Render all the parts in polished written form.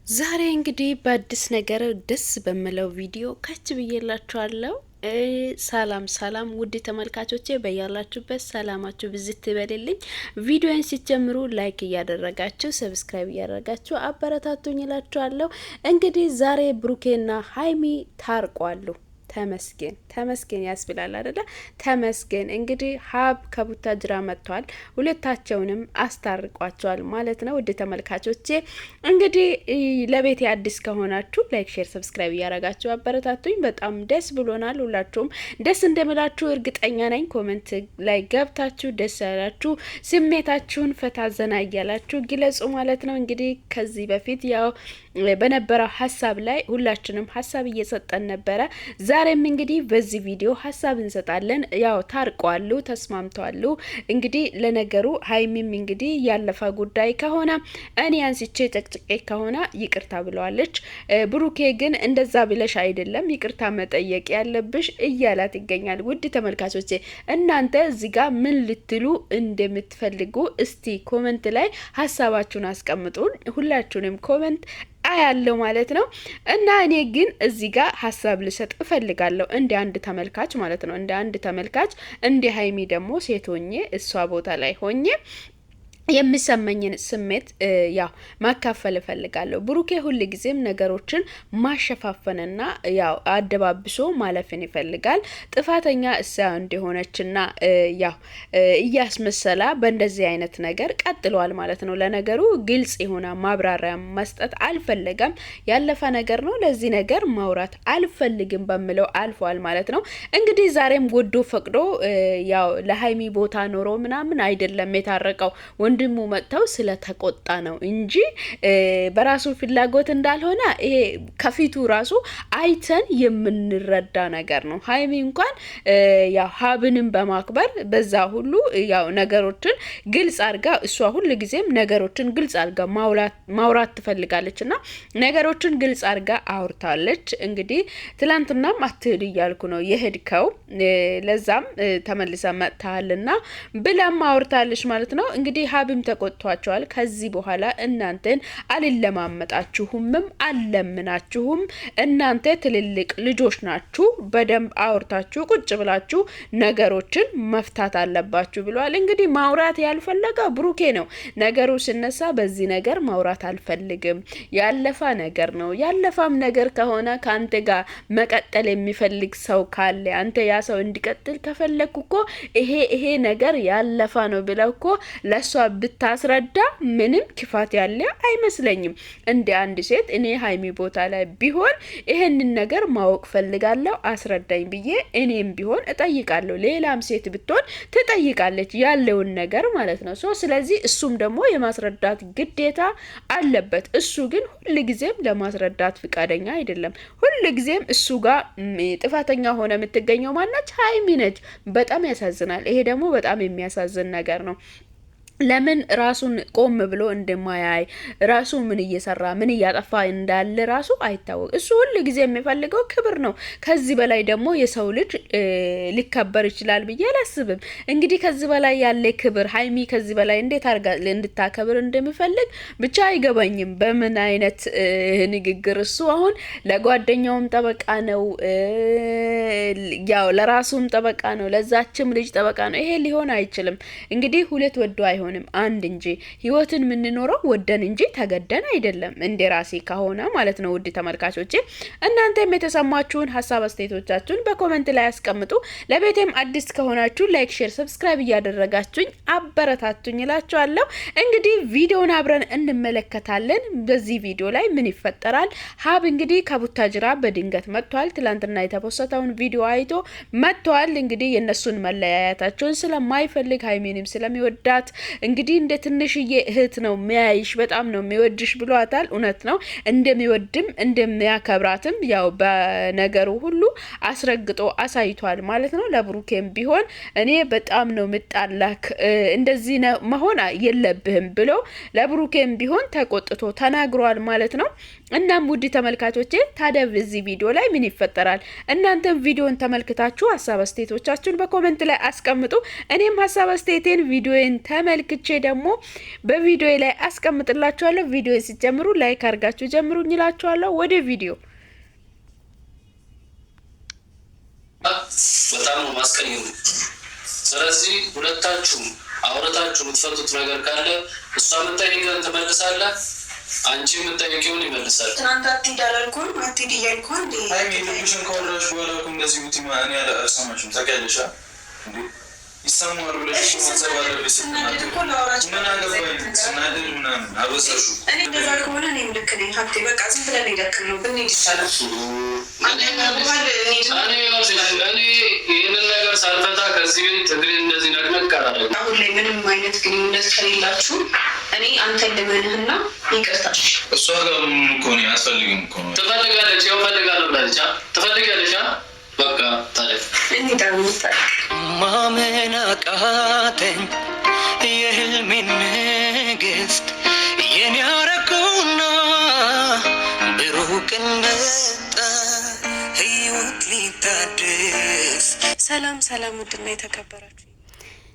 ዛሬ እንግዲህ በአዲስ ነገር ደስ በሚለው ቪዲዮ ከች ብዬላችኋለሁ። ሰላም ሰላም ውድ ተመልካቾቼ በያላችሁበት ሰላማችሁ ብዝት ይበልልኝ። ቪዲዮን ሲጀምሩ ላይክ እያደረጋችሁ ሰብስክራይብ እያደረጋችሁ አበረታቱኝ እላችኋለሁ። እንግዲህ ዛሬ ብሩኬና ሀይሚ ታርቋሉ። ተመስገን ተመስገን ያስብላል አይደለ? ተመስገን። እንግዲህ ሀብ ከቡታጅራ መጥቷል። ሁለታቸውንም አስታርቋቸዋል ማለት ነው። ውድ ተመልካቾቼ እንግዲህ ለቤት አዲስ ከሆናችሁ ላይክ፣ ሼር፣ ሰብስክራይብ እያረጋችሁ አበረታቱኝ። በጣም ደስ ብሎናል። ሁላችሁም ደስ እንደምላችሁ እርግጠኛ ነኝ። ኮሜንት ላይ ገብታችሁ ደስ ያላችሁ ስሜታችሁን ፈታ ዘና እያላችሁ ግለጹ ማለት ነው። እንግዲህ ከዚህ በፊት ያው በነበረው ሀሳብ ላይ ሁላችንም ሀሳብ እየሰጠን ነበረ። ዛሬም እንግዲህ በዚህ ቪዲዮ ሀሳብ እንሰጣለን። ያው ታርቀዋሉ፣ ተስማምተዋሉ። እንግዲህ ለነገሩ ሀይሚም እንግዲህ ያለፈ ጉዳይ ከሆነ እኔ አንስቼ ጨቅጭቄ ከሆነ ይቅርታ ብለዋለች። ብሩኬ ግን እንደዛ ብለሽ አይደለም ይቅርታ መጠየቅ ያለብሽ እያላት ይገኛል። ውድ ተመልካቾቼ እናንተ እዚህ ጋር ምን ልትሉ እንደምትፈልጉ እስቲ ኮመንት ላይ ሀሳባችሁን አስቀምጡ። ሁላችሁንም ኮመንት አያለው ማለት ነው። እና እኔ ግን እዚህ ጋር ሀሳብ ልሰጥ እፈልጋለሁ እንደ አንድ ተመልካች ማለት ነው። እንደ አንድ ተመልካች እንደ ሀይሚ ደግሞ ሴት ሆኜ እሷ ቦታ ላይ ሆኜ የሚሰማኝን ስሜት ያው ማካፈል እፈልጋለሁ። ብሩኬ ሁል ጊዜም ነገሮችን ማሸፋፈንና ያው አደባብሶ ማለፍን ይፈልጋል። ጥፋተኛ እሷ እንደሆነችና ያው እያስመሰላ በእንደዚህ አይነት ነገር ቀጥሏል ማለት ነው። ለነገሩ ግልጽ የሆነ ማብራሪያ መስጠት አልፈለገም። ያለፈ ነገር ነው። ለዚህ ነገር ማውራት አልፈልግም በሚለው አልፏል ማለት ነው። እንግዲህ ዛሬም ወዶ ፈቅዶ ያው ለሀይሚ ቦታ ኖሮ ምናምን አይደለም የታረቀው ወንድሙ መጥተው ስለተቆጣ ነው እንጂ በራሱ ፍላጎት እንዳልሆነ ይሄ ከፊቱ ራሱ አይተን የምንረዳ ነገር ነው። ሀይሚ እንኳን ያው ሀብንም በማክበር በዛ ሁሉ ያው ነገሮችን ግልጽ አድርጋ እሷ ሁሉ ጊዜም ነገሮችን ግልጽ አድርጋ ማውራት ትፈልጋለች እና ነገሮችን ግልጽ አድርጋ አውርታለች። እንግዲህ ትላንትናም አትሄድ እያልኩ ነው የሄድከው ለዛም ተመልሰ መጥተሃልና ብላም አውርታለች ማለት ነው። እንግዲህ ሀብም ተቆጥቷቸዋል። ከዚህ በኋላ እናንተን አልለማመጣችሁምም አልለምናችሁም። እናንተ ትልልቅ ልጆች ናችሁ። በደንብ አውርታችሁ ቁጭ ብላችሁ ነገሮችን መፍታት አለባችሁ ብለዋል። እንግዲህ ማውራት ያልፈለገ ብሩኬ ነው። ነገሩ ሲነሳ በዚህ ነገር ማውራት አልፈልግም፣ ያለፈ ነገር ነው። ያለፈም ነገር ከሆነ ከአንተ ጋር መቀጠል የሚፈልግ ሰው ካለ አንተ ያ ሰው እንዲቀጥል ከፈለግኩ እኮ ይሄ ነገር ያለፈ ነው ብለው እኮ ለሷ ብታስረዳ ምንም ክፋት ያለ አይመስለኝም። እንደ አንድ ሴት እኔ ሀይሚ ቦታ ላይ ቢሆን ይሄንን ነገር ማወቅ ፈልጋለሁ አስረዳኝ ብዬ እኔም ቢሆን እጠይቃለሁ። ሌላም ሴት ብትሆን ትጠይቃለች ያለውን ነገር ማለት ነው። ስለዚህ እሱም ደግሞ የማስረዳት ግዴታ አለበት። እሱ ግን ሁልጊዜም ለማስረዳት ፍቃደኛ አይደለም። ሁልጊዜም እሱ ጋር ጥፋተኛ ሆነ የምትገኘው ማናች ሀይሚ ነች። በጣም ያሳዝናል። ይሄ ደግሞ በጣም የሚያሳዝን ነገር ነው። ለምን ራሱን ቆም ብሎ እንደማያይ ራሱ ምን እየሰራ ምን እያጠፋ እንዳለ ራሱ አይታወቅ። እሱ ሁሉ ጊዜ የሚፈልገው ክብር ነው። ከዚህ በላይ ደግሞ የሰው ልጅ ሊከበር ይችላል ብዬ አላስብም። እንግዲህ ከዚህ በላይ ያለ ክብር ሀይሚ ከዚህ በላይ እንዴት አርጋ እንድታከብር እንደሚፈልግ ብቻ አይገባኝም። በምን አይነት ንግግር እሱ አሁን ለጓደኛውም ጠበቃ ነው፣ ያው ለራሱም ጠበቃ ነው፣ ለዛችም ልጅ ጠበቃ ነው። ይሄ ሊሆን አይችልም። እንግዲህ ሁለት ወዶ አይሆን አንድ እንጂ ህይወትን የምንኖረው ወደን እንጂ ተገደን አይደለም። እንደ ራሴ ከሆነ ማለት ነው። ውድ ተመልካቾቼ እናንተም የተሰማችሁን ሀሳብ አስተያየቶቻችሁን በኮሜንት ላይ አስቀምጡ። ለቤቴም አዲስ ከሆናችሁ ላይክ፣ ሼር፣ ሰብስክራይብ እያደረጋችሁኝ አበረታቱኝ እላችኋለሁ። እንግዲህ ቪዲዮን አብረን እንመለከታለን። በዚህ ቪዲዮ ላይ ምን ይፈጠራል? ሀብ እንግዲህ ከቡታጅራ በድንገት መጥቷል። ትላንትና የተፖሰተውን ቪዲዮ አይቶ መጥቷል። እንግዲህ የነሱን መለያየታቸውን ስለማይፈልግ ሀይሜንም ስለሚወዳት እንግዲህ እንደ ትንሽዬ እህት ነው የሚያይሽ፣ በጣም ነው የሚወድሽ ብሏታል። እውነት ነው። እንደሚወድም እንደሚያከብራትም ያው በነገሩ ሁሉ አስረግጦ አሳይቷል ማለት ነው። ለብሩኬም ቢሆን እኔ በጣም ነው ምጣላክ፣ እንደዚህ መሆን የለብህም ብሎ ለብሩኬም ቢሆን ተቆጥቶ ተናግሯል ማለት ነው። እናም ውድ ተመልካቾቼ ታዲያ በዚህ ቪዲዮ ላይ ምን ይፈጠራል? እናንተም ቪዲዮን ተመልክታችሁ ሀሳብ አስተያየቶቻችሁን በኮሜንት ላይ አስቀምጡ። እኔም ሀሳብ አስተያየቴን ቪዲዮን ተመልክ ተመልክቼ ደግሞ በቪዲዮ ላይ አስቀምጥላችኋለሁ። ቪዲዮ ሲጀምሩ ላይክ አድርጋችሁ ጀምሩኝ እላችኋለሁ። ወደ ቪዲዮ በጣም ነው ማስቀየሙ። ስለዚህ ሁለታችሁም አውርታችሁ የምትፈቱት ነገር ካለ እሷ የምትጠይቀውን ትመልሳለህ፣ አንቺ የምትጠይቂውን ይመልሳል። ትናንት አትሂድ አላልኩም? አትሂድ እያልኩ እንዴ? አይ ልብሽን ከወራሽ በኋላ እኮ እንደዚህ ውጪ ማን ያለ አልሰማሽም። ታውቂያለሽ እንዴ? ይሰማል ብለሽ ማሰብ አለብሽ። ምን አገባኝ ስናድር ምናምን አበዛሹ። እኔ እንደዛ ከሆነ እኔም ልክ ነኝ ሀብቴ። በቃ ዝም ብለን ሄደክል ነው ብንሄድ ይሻላል። እኔ ይህንን ነገር ሳልፈታ ከዚህ ቤት እግሬ እንደዚህ ነቅነቅ አላደረግም። አሁን ላይ ምንም አይነት ግንኙነት ከሌላችሁ እኔ አንተ ልመንህና ይቅርታሽ። እሷ ጋር እኮ ነው አያስፈልግም እኮ ነው። ትፈልጋለች፣ ያው ፈልጋለሁ ብላለች። ትፈልጋለች በቃ ታሪፍ ማመን አቃተኝ የህልሜን ንግስት የኔ ያረገውና ብሩቅ እንደመጣ ህይወት ሊታደስ። ሰላም ሰላም፣ ውድና የተከበራችሁ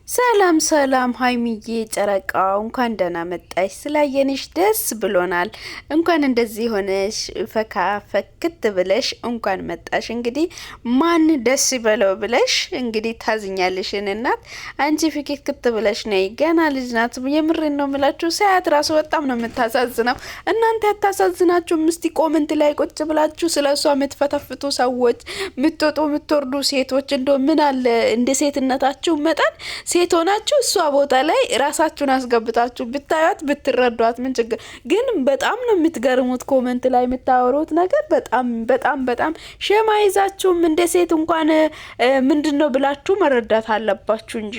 ሰላም ሰላም ሀይሚዬ ጨረቃው እንኳን ደህና መጣሽ። ስላየንሽ ደስ ብሎናል። እንኳን እንደዚህ ሆነሽ ፈካ ፈክት ብለሽ እንኳን መጣሽ። እንግዲህ ማን ደስ ይበለው ብለሽ እንግዲህ ታዝኛለሽን እናት። አንቺ ፍክት ብለሽ ነይ። ገና ልጅ ናት። የምሬን ነው የምላችሁ። ሳያት ራሱ በጣም ነው የምታሳዝነው። እናንተ ያታሳዝናችሁም? እስቲ ኮመንት ላይ ቁጭ ብላችሁ ስለሷ የምትፈተፍቱ ሰዎች፣ የምትወጡ የምትወርዱ ሴቶች እንደው ምን አለ እንደ ሴትነታችሁ መጠን ሴት ሆናችሁ እሷ ቦታ ላይ ራሳችሁን አስገብታችሁ ብታዩት ብትረዷት ምን ችግር። ግን በጣም ነው የምትገርሙት ኮሜንት ላይ የምታወሩት ነገር በጣም በጣም በጣም ሸማ ይዛችሁም እንደ ሴት እንኳን ምንድነው ብላችሁ መረዳት አለባችሁ እንጂ።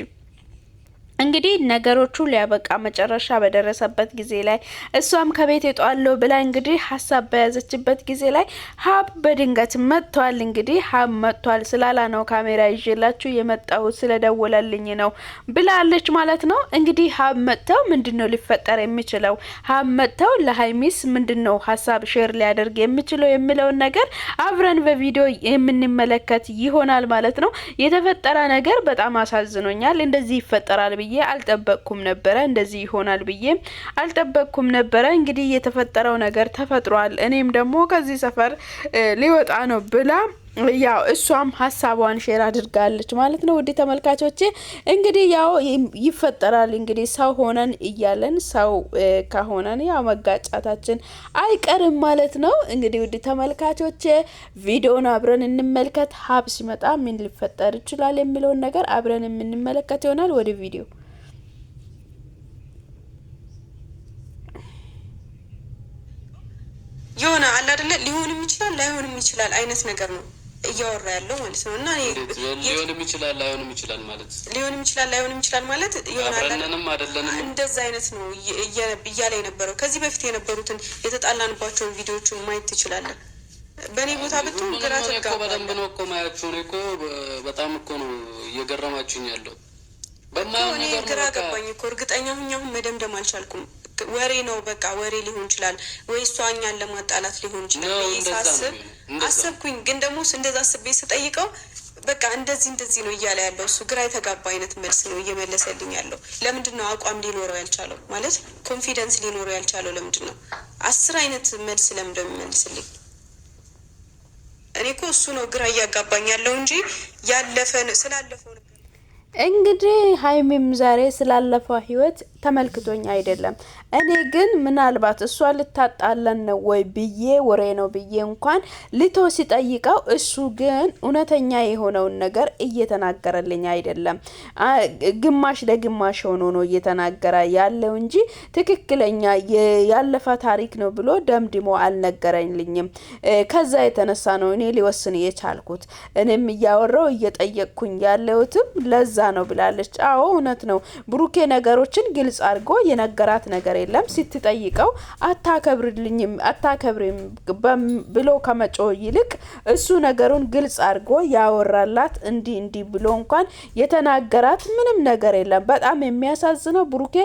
እንግዲህ ነገሮቹ ሊያበቃ መጨረሻ በደረሰበት ጊዜ ላይ እሷም ከቤት የጧለው ብላ እንግዲህ ሀሳብ በያዘችበት ጊዜ ላይ ሀብ በድንገት መጥቷል። እንግዲህ ሀብ መጥቷል ስላላ ነው ካሜራ ይዤላችሁ የመጣሁት ስለደወለልኝ ነው ብላለች ማለት ነው። እንግዲህ ሀብ መጥተው ምንድነው ሊፈጠር የሚችለው? ሀብ መጥተው ለሀይሚስ ምንድነው ሀሳብ ሼር ሊያደርግ የሚችለው የሚለውን ነገር አብረን በቪዲዮ የምንመለከት ይሆናል ማለት ነው። የተፈጠረ ነገር በጣም አሳዝኖኛል። እንደዚህ ይፈጠራል ብዬ አልጠበቅኩም ነበረ። እንደዚህ ይሆናል ብዬ አልጠበቅኩም ነበረ። እንግዲህ የተፈጠረው ነገር ተፈጥሯል። እኔም ደግሞ ከዚህ ሰፈር ሊወጣ ነው ብላ ያው እሷም ሀሳቧን ሼር አድርጋለች ማለት ነው። ውድ ተመልካቾቼ እንግዲህ ያው ይፈጠራል። እንግዲህ ሰው ሆነን እያለን ሰው ከሆነን ያው መጋጫታችን አይቀርም ማለት ነው። እንግዲህ ውድ ተመልካቾቼ ቪዲዮን አብረን እንመልከት። ሀብ ሲመጣ ምን ሊፈጠር ይችላል የሚለውን ነገር አብረን የምንመለከት ይሆናል። ወደ ቪዲዮ የሆነ አለ አይደለ? ሊሆንም ይችላል ላይሆንም ይችላል አይነት ነገር ነው እያወራ ያለው ማለት ነው። እና ሊሆንም ይችላል ላይሆንም ይችላል ማለት ሊሆንም ይችላል ላይሆንም ይችላል ማለት ይሆናል አይደለንም እንደዛ አይነት ነው እያለ የነበረው። ከዚህ በፊት የነበሩትን የተጣላንባቸውን ቪዲዮዎችን ማየት ትችላለን። በእኔ ቦታ ብትሆን ግራ ተጋባ። በደንብ ነው እኮ ማያችሁ ነው እኮ በጣም እኮ ነው እየገረማችሁኝ ያለው። በማን ነገር ግራ ገባኝ እኮ እርግጠኛ ሁኝ አሁን መደምደም አልቻልኩም። ወሬ ነው በቃ ወሬ ሊሆን ይችላል ወይ እሷ እኛን ለማጣላት ሊሆን ይችላል ሳስብ አሰብኩኝ። ግን ደግሞ እንደዛ አስቤ ስጠይቀው በቃ እንደዚህ ነው እያለ ያለው እሱ ግራ የተጋባ አይነት መልስ ነው እየመለሰልኝ ያለው። ለምንድን ነው አቋም ሊኖረው ያልቻለው? ማለት ኮንፊደንስ ሊኖረው ያልቻለው ለምንድን ነው? 10 አይነት መልስ ለምን እንደሚመልስልኝ እኔ እኮ እሱ ነው ግራ እያጋባኝ ያለው እንጂ ስላለፈው ነበር። እንግዲህ ሀይሚም ዛሬ ስላለፈው ህይወት ተመልክቶኝ አይደለም። እኔ ግን ምናልባት እሷ ልታጣለን ነው ወይ ብዬ ወሬ ነው ብዬ እንኳን ልቶ ሲጠይቀው እሱ ግን እውነተኛ የሆነውን ነገር እየተናገረልኝ አይደለም። ግማሽ ለግማሽ ሆኖ ነው እየተናገረ ያለው እንጂ ትክክለኛ ያለፈ ታሪክ ነው ብሎ ደምድሞ አልነገረኝልኝም። ከዛ የተነሳ ነው እኔ ሊወስን የቻልኩት። እኔም እያወራው እየጠየቅኩኝ ያለሁትም ለዛ ነው ብላለች። አዎ እውነት ነው። ብሩኬ ነገሮችን ግልጽ አድርጎ የነገራት ነገር የለም። ስትጠይቀው አታከብሪም ብሎ ከመጮ ይልቅ እሱ ነገሩን ግልጽ አድርጎ ያወራላት እንዲ ብሎ እንኳን የተናገራት ምንም ነገር የለም። በጣም የሚያሳዝነው ብሩኬ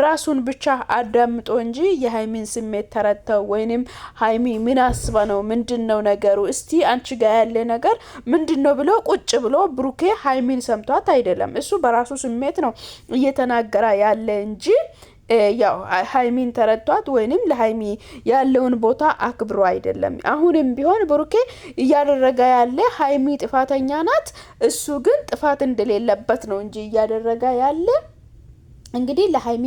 ራሱን ብቻ አዳምጦ እንጂ የሀይሚን ስሜት ተረተው ወይንም ሀይሚ ምን አስባ ነው ምንድነው ነገሩ እስቲ አንቺ ጋር ያለ ነገር ምንድነው ብሎ ቁጭ ብሎ ብሩኬ ሀይሚን ሰምቷት አይደለም። እሱ በራሱ ስሜት ነው እየተናገረ ያለ እንጂ ያው ሃይሚን ተረቷት ወይንም ለሃይሚ ያለውን ቦታ አክብሮ አይደለም። አሁንም ቢሆን ብሩኬ እያደረገ ያለ ሃይሚ ጥፋተኛ ናት፣ እሱ ግን ጥፋት እንደሌለበት ነው እንጂ እያደረገ ያለ እንግዲህ ለሃይሚ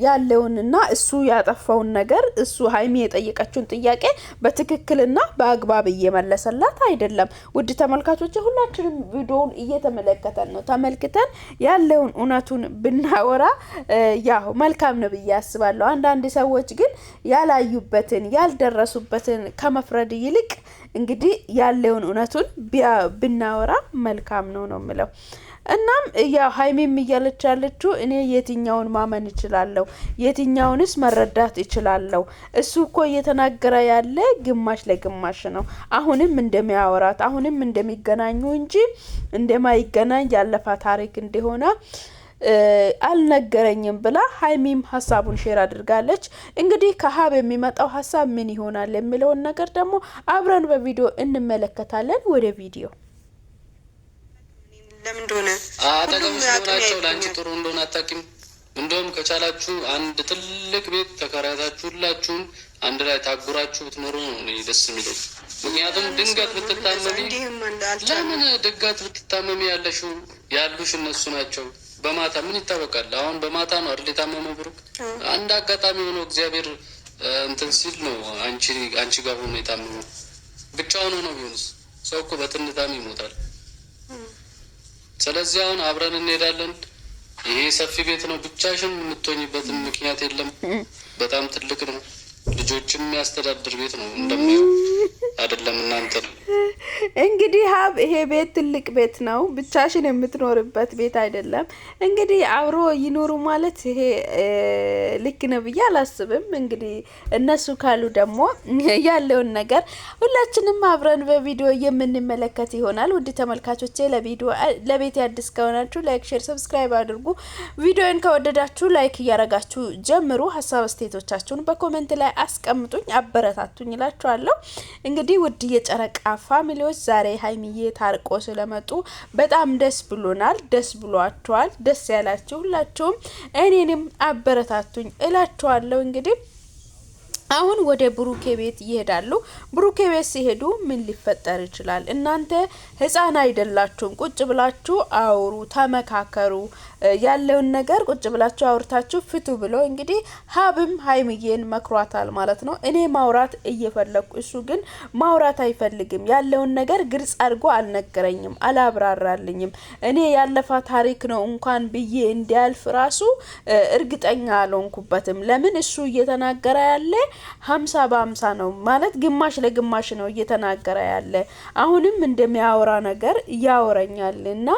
ያለውንና እሱ ያጠፋውን ነገር እሱ ሃይሚ የጠየቀችውን ጥያቄ በትክክልና በአግባብ እየመለሰላት አይደለም። ውድ ተመልካቾች ሁላችንም ቪዲዮውን እየተመለከተን ነው። ተመልክተን ያለውን እውነቱን ብናወራ ያው መልካም ነው ብዬ አስባለሁ። አንዳንድ ሰዎች ግን ያላዩበትን ያልደረሱበትን ከመፍረድ ይልቅ እንግዲህ ያለውን እውነቱን ብናወራ መልካም ነው የምለው። እናም ያው ሃይሚም እያለች ያለችው እኔ የትኛውን ማመን እችላለሁ? የትኛውንስ መረዳት እችላለሁ? እሱ እኮ እየተናገረ ያለ ግማሽ ለግማሽ ነው። አሁንም እንደሚያወራት አሁንም እንደሚገናኙ እንጂ እንደማይገናኝ ያለፈ ታሪክ እንደሆነ አልነገረኝም ብላ ሃይሚም ሀሳቡን ሼር አድርጋለች። እንግዲህ ከሀብ የሚመጣው ሀሳብ ምን ይሆናል የሚለውን ነገር ደግሞ አብረን በቪዲዮ እንመለከታለን። ወደ ቪዲዮ ለምን እንደሆነ አጠገብ ስለሆናቸው ለአንቺ ጥሩ እንደሆነ አታውቂም። እንደውም ከቻላችሁ አንድ ትልቅ ቤት ተከራይታችሁ ሁላችሁም አንድ ላይ ታጉራችሁ ብትኖሩ ነው እኔ ደስ የሚለኝ። ምክንያቱም ድንገት ብትታመሚ ለምን ድንገት ብትታመሚ ያሉሽ እነሱ ናቸው። በማታ ምን ይታወቃል? አሁን በማታ ነው አይደል የታመመው ብሩክ። አንድ አጋጣሚ ሆኖ እግዚአብሔር እንትን ሲል ነው አንቺ ጋር ሆኖ የታመመው። ብቻውን ሆኖ ቢሆንስ? ሰው እኮ በትንታሚ ይሞታል። ስለዚህ አሁን አብረን እንሄዳለን። ይሄ ሰፊ ቤት ነው። ብቻሽን የምትሆኝበትን ምክንያት የለም። በጣም ትልቅ ነው። ልጆችን የሚያስተዳድር ቤት ነው እንደማየው አይደለም እናንተ እንግዲህ ሀብ ይሄ ቤት ትልቅ ቤት ነው። ብቻሽን የምትኖርበት ቤት አይደለም። እንግዲህ አብሮ ይኖሩ ማለት ይሄ ልክ ነው ብዬ አላስብም። እንግዲህ እነሱ ካሉ ደግሞ ያለውን ነገር ሁላችንም አብረን በቪዲዮ የምንመለከት ይሆናል። ውድ ተመልካቾቼ ለቤት አዲስ ከሆናችሁ ላይክ፣ ሼር፣ ሰብስክራይብ አድርጉ። ቪዲዮን ከወደዳችሁ ላይክ እያረጋችሁ ጀምሩ። ሀሳብ አስተያየቶቻችሁን በኮሜንት ላይ አስቀምጡኝ፣ አበረታቱኝ እላችኋለሁ። እንግዲህ ውድ የጨረቃ ፋሚሊዎች ዛሬ ሃይሚዬ ታርቆ ስለመጡ በጣም ደስ ብሎናል። ደስ ብሏችኋል? ደስ ያላችሁ ሁላችሁም እኔንም አበረታቱኝ እላችኋለሁ። እንግዲህ አሁን ወደ ብሩኬ ቤት ይሄዳሉ። ብሩኬ ቤት ሲሄዱ ምን ሊፈጠር ይችላል? እናንተ ህፃን አይደላችሁም። ቁጭ ብላችሁ አውሩ፣ ተመካከሩ። ያለውን ነገር ቁጭ ብላችሁ አውርታችሁ ፍቱ ብሎ እንግዲህ ሀብም ሃይሚዬን መክሯታል ማለት ነው። እኔ ማውራት እየፈለኩ እሱ ግን ማውራት አይፈልግም። ያለውን ነገር ግልጽ አድርጎ አልነገረኝም፣ አላብራራልኝም። እኔ ያለፈ ታሪክ ነው እንኳን ብዬ እንዲያልፍ ራሱ እርግጠኛ አልሆንኩበትም። ለምን እሱ እየተናገረ ያለ 50 በ50 ነው ማለት ግማሽ ለግማሽ ነው እየተናገረ ያለ። አሁንም እንደሚያወራ ነገር ያወራኛልና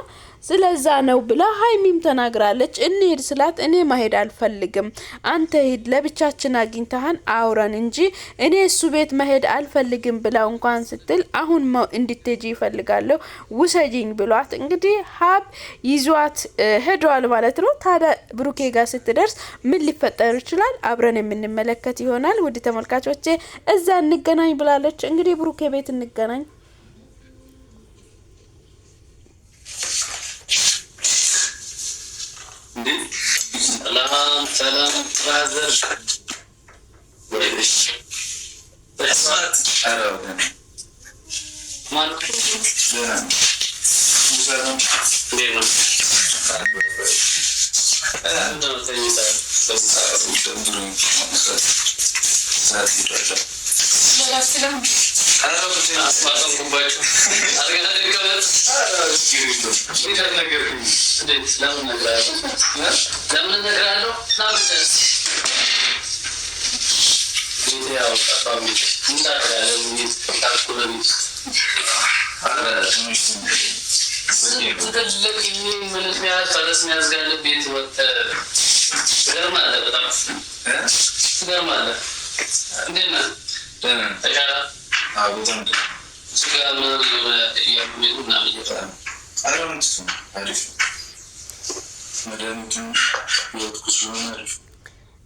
ስለዛ ነው ብላ ሃይሚም ተናግራለች። እንሂድ ስላት እኔ ማሄድ አልፈልግም፣ አንተ ሂድ፣ ለብቻችን አግኝተሃን አውራን እንጂ እኔ እሱ ቤት መሄድ አልፈልግም ብላ እንኳን ስትል አሁን እንድትሄጂ ይፈልጋለሁ ውሰጂኝ ብሏት እንግዲህ ሀብ ይዟት ሄዷል ማለት ነው። ታዲያ ብሩኬ ጋር ስትደርስ ምን ሊፈጠር ይችላል? አብረን የምንመለከት ይሆናል። ውድ ተመልካቾቼ እዛ እንገናኝ ብላለች። እንግዲህ ብሩኬ ቤት እንገናኝ። ሰላም ብራዘር ወይሽ በስማት አረውና ማንኩ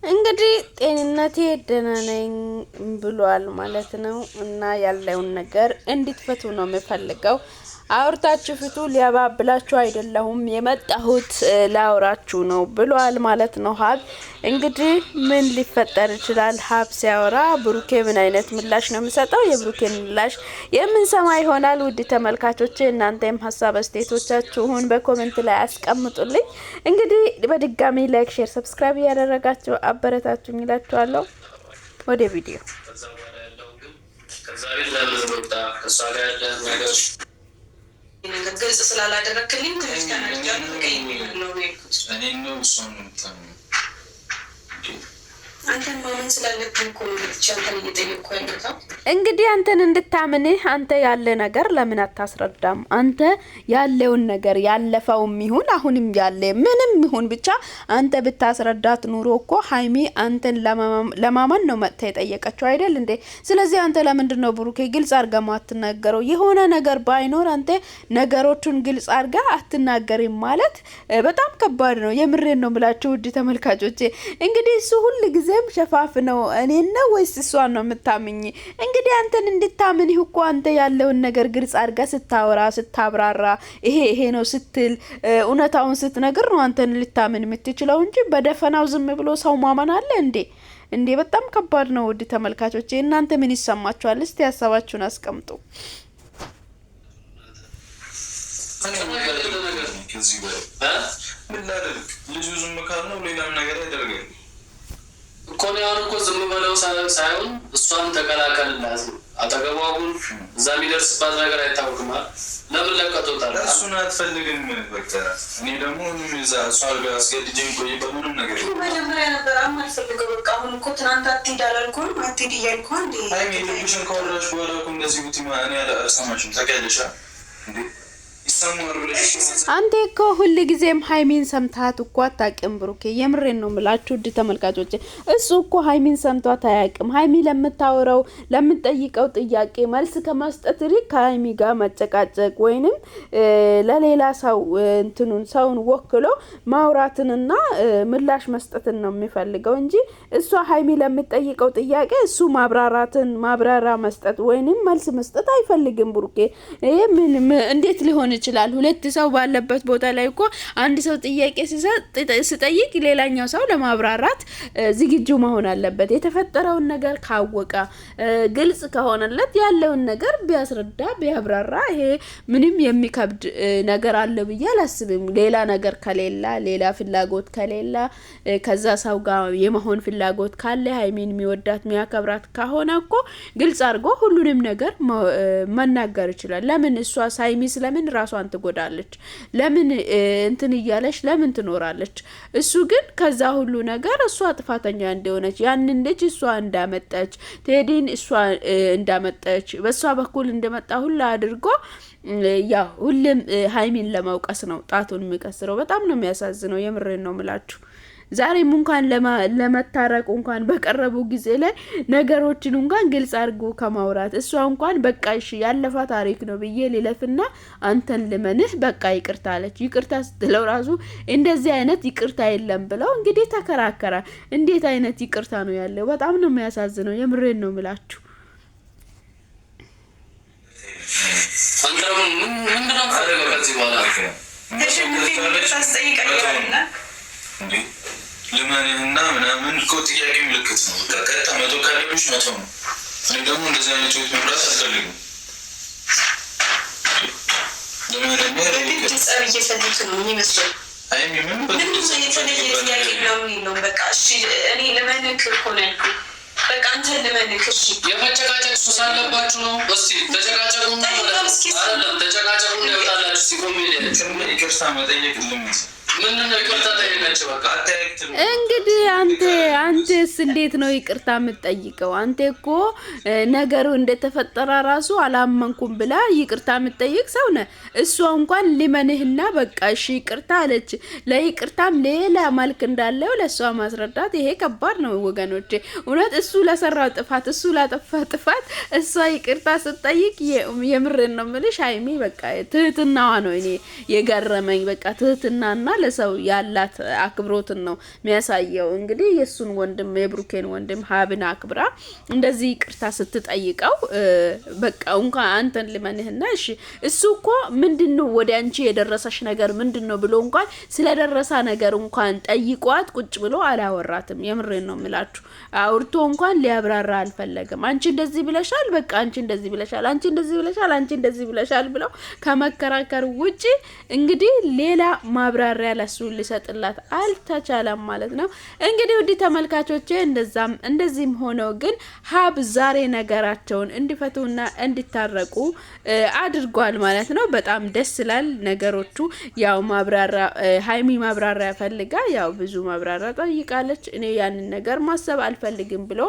እንግዲህ ጤንነቴ ደህና ነኝ ብሏል ማለት ነው። እና ያለውን ነገር እንድትፈቱ ነው የምፈልገው። አውርታችሁ ፍቱ። ሊያባብላችሁ አይደለሁም የመጣሁት ላውራችሁ ነው ብሏል ማለት ነው ሀብ። እንግዲህ ምን ሊፈጠር ይችላል? ሀብ ሲያወራ ብሩኬ ምን አይነት ምላሽ ነው የሚሰጠው? የብሩኬን ምላሽ የምንሰማ ይሆናል። ውድ ተመልካቾቼ እናንተም ሀሳብ አስተያየቶቻችሁን በኮሜንት ላይ አስቀምጡልኝ። እንግዲህ በድጋሚ ላይክ፣ ሼር፣ ሰብስክራይብ ያደረጋችሁ አበረታቱኝ እላችኋለሁ። ወደ ቪዲዮ ግልጽ ስላላደረክልኝ ትንሽ ተናግጃለሁ። አንተን ማመን ስላለብኝ እኮ ነው አንተን እየጠየቅኩ ያለሁት። እንግዲህ አንተን እንድታምንህ አንተ ያለ ነገር ለምን አታስረዳም? አንተ ያለውን ነገር ያለፈውም ይሁን አሁንም ያለ ምንም ይሁን ብቻ አንተ ብታስረዳት ኑሮ እኮ ሀይሚ አንተን ለማመን ነው መጥታ የጠየቀችው አይደል እንዴ? ስለዚህ አንተ ለምንድን ነው ብሩኬ ግልጽ አድርገህ አትናገረው? የሆነ ነገር ባይኖር አንተ ነገሮቹን ግልጽ አድርገህ አትናገሪም ማለት በጣም ከባድ ነው። የምሬን ነው የምላችሁ ውድ ተመልካቾቼ። እንግዲህ እሱ ሁሉ ጊዜ ሸፋፍ ነው እኔ ነው ወይስ እሷን ነው የምታምኝ? እንግዲህ አንተን እንድታምንህ እኮ አንተ ያለውን ነገር ግልጽ አድርጋ ስታወራ ስታብራራ ይሄ ነው ስትል እውነታውን ስትነግር ነው አንተን ልታምን የምትችለው እንጂ በደፈናው ዝም ብሎ ሰው ማመን አለ እንዴ? በጣም ከባድ ነው። ውድ ተመልካቾቼ እናንተ ምን ይሰማችኋል? እስቲ ሀሳባችሁን አስቀምጡ። ልጁ ዝም ካል ነው ሌላም ነገር ያደርጋል እኮ ነው። አሁን እኮ ዝም ብለው ሳይሆን እሷን ተከላከልላት። አጠገቧን እዛ የሚደርስባት ነገር አይታወቅም። ለምን ለቀቶታል? እሱን አትፈልግም። በቃ እኔ ደግሞ እዛ እሷ ጋር አስገድጄ ቆይበት ምንም ነገር መጀመሪያ ነበር አልፈልገው። በቃ አሁን እኮ ትናንት አትሄድ አላልኩም? አትሄድ እያልኩ እንዴ ሀይሚ ልብሽን ካወራሽ በኋላ እኮ እንደዚህ ቡቲማ እኔ አልሰማሽም። ታውቂያለሽ እንዴ? አንተ እኮ ሁሉ ጊዜም ሀይሚን ሰምታት እኮ አታውቅም ብሩኬ። የምሬን ነው የምላችሁ ውድ ተመልካቾች። እሱ እኮ ሀይሚን ሰምቷት አያውቅም። ሀይሚ ለምታወራው ለምትጠይቀው ጥያቄ መልስ ከመስጠት ይልቅ ከሀይሚ ጋር መጨቃጨቅ ወይንም ለሌላ ሰው ሰውን ወክሎ ማውራትንና ምላሽ መስጠትን ነው የሚፈልገው እንጂ እሷ ሀይሚ ለምትጠይቀው ጥያቄ እሱ ማብራሪያ መስጠት ወይንም መልስ መስጠት አይፈልግም ብሩኬ። ይሄ እንዴት ሊሆን ይችላል? ሁለት ሰው ባለበት ቦታ ላይ እኮ አንድ ሰው ጥያቄ ሲጠይቅ ሌላኛው ሰው ለማብራራት ዝግጁ መሆን አለበት። የተፈጠረውን ነገር ካወቀ ግልጽ ከሆነለት ያለውን ነገር ቢያስረዳ ቢያብራራ ይሄ ምንም የሚከብድ ነገር አለ ብዬ አላስብም። ሌላ ነገር ከሌላ ሌላ ፍላጎት ከሌላ ከዛ ሰው ጋር የመሆን ፍላጎት ካለ ሀይሚን የሚወዳት የሚያከብራት ከሆነ እኮ ግልጽ አድርጎ ሁሉንም ነገር መናገር ይችላል። ለምን እሷ ሳይሚ ስለምን ራሷን ትጎዳለች? ለምን እንትን እያለች ለምን ትኖራለች? እሱ ግን ከዛ ሁሉ ነገር እሷ ጥፋተኛ እንደሆነች ያንን ልጅ እሷ እንዳመጣች ቴዲን እሷ እንዳመጣች በእሷ በኩል እንደመጣ ሁላ አድርጎ ያ ሁሉም ሀይሚን ለማውቀስ ነው ጣቱን የሚቀስረው። በጣም ነው የሚያሳዝነው። የምሬን ነው ምላችሁ። ዛሬም እንኳን ለመታረቁ እንኳን በቀረቡ ጊዜ ላይ ነገሮችን እንኳን ግልጽ አድርጎ ከማውራት እሷ እንኳን በቃ እሺ ያለፈ ታሪክ ነው ብዬ ሊለፍና አንተን ልመንህ በቃ ይቅርታ አለች። ይቅርታ ስትለው ራሱ እንደዚህ አይነት ይቅርታ የለም ብለው እንግዲህ ተከራከረ። እንዴት አይነት ይቅርታ ነው ያለው? በጣም ነው የሚያሳዝነው። የምሬን ነው ምላችሁ። ልመንህና ምናምን እኮ ጥያቄ ምልክት ነው። ቀጥታ መቶ ካሌሎች መቶ ነው። እኔ ደግሞ እንደዚህ አይነት ህይወት መምራት አልፈልግም። ጸብ እየፈለክ ነው የሚመስለው። የተለየ ጥያቄ ነው። በቃ እሺ እኔ ልመንክ እኮ ነው ያልኩት። በቃ አንተን ልመንክ። እሺ የመጨቃጨቅ ሱስ አለባችሁ ነው። እስቲ ተጨቃጨቁ ነው አይደለም? ተጨቃጨቁ ነው ያወጣላችሁ ሲቆም ይቅርታ መጠየቅ ልምት እንግዲህ አንተስ እንዴት ነው ይቅርታ የምትጠይቀው? አንተ እኮ ነገሩ እንደተፈጠረ ራሱ አላመንኩም ብላ ይቅርታ የምትጠይቅ ሰው ነህ። እሷ እንኳን ሊመንህና በቃ እሺ ይቅርታ አለች። ለይቅርታም ሌላ መልክ እንዳለው ለሷ ማስረዳት ይሄ ከባድ ነው ወገኖቼ። እውነት እሱ ለሰራው ጥፋት እሱ ላጠፋ ጥፋት እሷ ይቅርታ ስትጠይቅ የምሬን ነው የምልሽ ሀይሚ በቃ ትህትናዋ ነው እኔ የገረመኝ። በቃ ትህትናና ለሰው ያላት አክብሮትን ነው የሚያሳየው። እንግዲህ የሱን ወንድም የብሩኬን ወንድም ሀብን አክብራ እንደዚህ ይቅርታ ስትጠይቀው በቃ እንኳን አንተን ልመንህና እሺ እሱ እኮ ምንድነው ወደ አንቺ የደረሰሽ ነገር ምንድነው ብሎ እንኳን ስለደረሳ ነገር እንኳን ጠይቋት ቁጭ ብሎ አላወራትም። የምሬን ነው የምላችሁ። አውርቶ እንኳን ሊያብራራ አልፈለገም። አንቺ እንደዚህ ብለሻል፣ በቃ አንቺ እንደዚህ ብለሻል፣ አንቺ እንደዚህ ብለሻል፣ አንቺ እንደዚህ ብለሻል ብለው ከመከራከር ውጪ እንግዲህ ሌላ ማብራሪያ ለሱ ሊሰጥላት አልተቻለም ማለት ነው። እንግዲህ ውድ ተመልካቾቼ እንደዚህም ሆነው ግን ሀብ ዛሬ ነገራቸውን እንዲፈቱና እንዲታረቁ አድርጓል ማለት ነው። በጣም ደስ ይላል ነገሮቹ። ያው ማብራሪያ ሀይሚ ማብራሪያ ፈልጋ ያው ብዙ ማብራሪያ ጠይቃለች። እኔ ያንን ነገር ማሰብ አልፈልግም ብሎ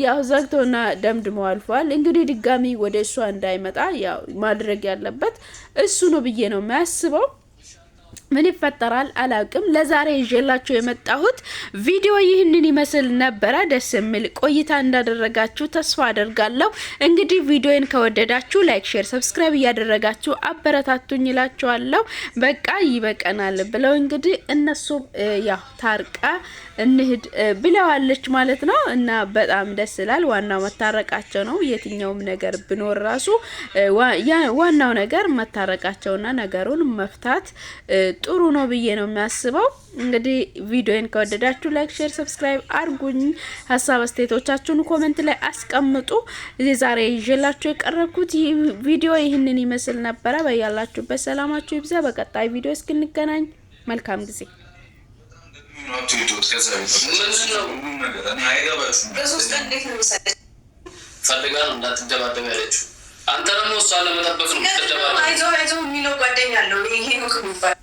ያው ዘግቶና ደምድሞ አልፏል። እንግዲህ ድጋሚ ወደ እሷ እንዳይመጣ ያው ማድረግ ያለበት እሱ ነው ብዬ ነው የሚያስበው። ምን ይፈጠራል አላውቅም። ለዛሬ ይዤላችሁ የመጣሁት ቪዲዮ ይህንን ይመስል ነበረ። ደስ የሚል ቆይታ እንዳደረጋችሁ ተስፋ አደርጋለሁ። እንግዲህ ቪዲዮን ከወደዳችሁ ላይክ፣ ሼር፣ ሰብስክራይብ እያደረጋችሁ አበረታቱኝ እላችኋለሁ። በቃ ይበቀናል ብለው እንግዲህ እነሱ ያው ታርቃ እንሂድ ብለዋለች ማለት ነው። እና በጣም ደስ ይላል። ዋናው መታረቃቸው ነው። የትኛውም ነገር ቢኖር ራሱ ዋናው ነገር መታረቃቸውና ነገሩን መፍታት ጥሩ ነው ብዬ ነው የሚያስበው። እንግዲህ ቪዲዮን ከወደዳችሁ ላይክ፣ ሼር፣ ሰብስክራይብ አድርጉኝ። ሀሳብ አስተያየቶቻችሁን ኮሜንት ላይ አስቀምጡ። ዛሬ ይዤላችሁ የቀረብኩት ቪዲዮ ይህንን ይመስል ነበረ። በያላችሁበት ሰላማችሁ ይብዛ። በቀጣይ ቪዲዮ እስክንገናኝ መልካም ጊዜ። ፈልጋ ነው እንዳትደባደብ ያለችው። አንተ ደግሞ እሷ ለመጠበቅ ነው ተደባደብ። አይዞህ የሚለው ጓደኛ አለው። ይሄ ነው ከሚባል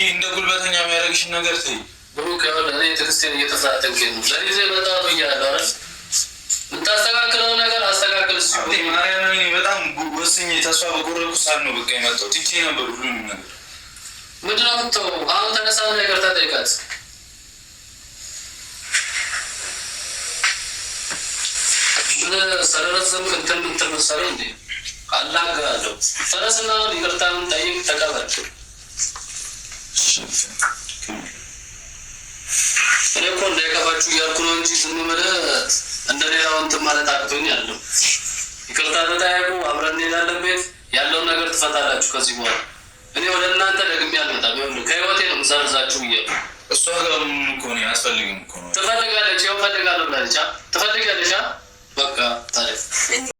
እንደ ጉልበተኛ የሚያደርግሽ ነገር ተይ ብሩክ። ያው እኔ ትዕግስቴን እየተፈታተንከኝ ነው። ለጊዜ በጣም ብያለሁ አይደል? የምታስተካክለው ነገር አስተካክል። ማርያምን በጣም ወስኜ ተስፋ በቆረጥኩ ሰዓት ነው በቃ የመጣው። ትቼ ነበር ሁሉንም ነገር። ምንድን ነው የምትተው? አሁን ተነሳ ነገር ታጠይቃት። ስለረዘምክ እንትን ምትል መሰለህ እንዴ? አላግሃለሁ። ተነስና ይቅርታን ጠይቅ፣ ተቀበል። እኔ እኮ እንዳይከፋችሁ እያልኩ ነው እንጂ ዝም ብለህ እንደ ሌላው እንትን ማለት አቅቶኝ ያለው። ይቅርታ ተጠያየቁ፣ አብረን እንሄዳለን ቤት። ያለውን ነገር ትፈታላችሁ ከዚህ በኋላ። እኔ ወደ እናንተ ደግሜ አልመጣም። ይኸውልህ ከህይወቴ ነው የምሰርዛችሁ ብያለሁ። እሷ ጋር ምን እኮ ነው አያስፈልግም እኮ ነው። ትፈልጋለች፣ ያው ፈልጋለሁ ብላለች። ትፈልጋለች በቃ ታዲያ